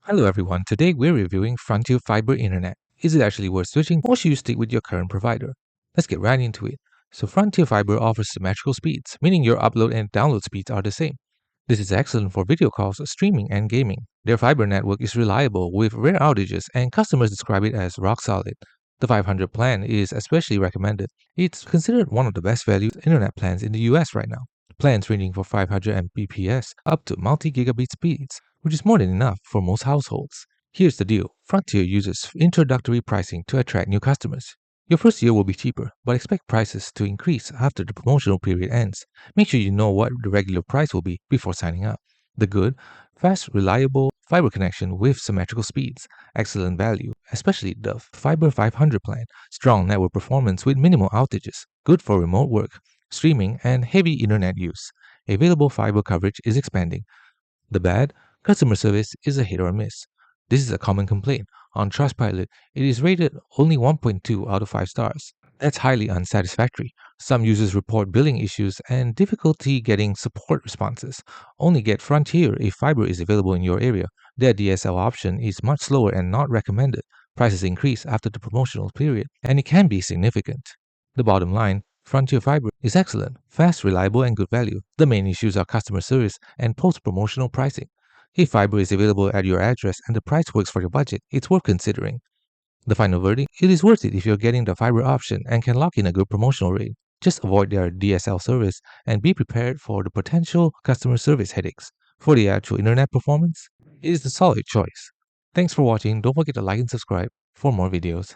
Hello everyone, today we're reviewing Frontier Fiber Internet. Is it actually worth switching or should you stick with your current provider? Let's get right into it. So Frontier Fiber offers symmetrical speeds, meaning your upload and download speeds are the same. This is excellent for video calls, streaming, and gaming. Their fiber network is reliable with rare outages and customers describe it as rock solid. The 500 plan is especially recommended. It's considered one of the best value internet plans in the US right now. Plans ranging from 500 Mbps up to multi-gigabit speeds, which is more than enough for most households. Here's the deal. Frontier uses introductory pricing to attract new customers. Your first year will be cheaper, but expect prices to increase after the promotional period ends. Make sure you know what the regular price will be before signing up. The good, fast, reliable fiber connection with symmetrical speeds, excellent value, especially the Fiber 500 plan, strong network performance with minimal outages, good for remote work, streaming, and heavy internet use. Available fiber coverage is expanding. The bad, customer service is a hit or miss. This is a common complaint. On Trustpilot, it is rated only 1.2 out of 5 stars. That's highly unsatisfactory. Some users report billing issues and difficulty getting support responses. Only get Frontier if fiber is available in your area. Their DSL option is much slower and not recommended. Prices increase after the promotional period, and it can be significant. The bottom line, Frontier Fiber is excellent, fast, reliable, and good value. The main issues are customer service and post-promotional pricing. If fiber is available at your address and the price works for your budget, it's worth considering. The final verdict, it is worth it if you're getting the fiber option and can lock in a good promotional rate. Just avoid their DSL service and be prepared for the potential customer service headaches. For the actual internet performance, it is a solid choice. Thanks for watching. Don't forget to like and subscribe for more videos.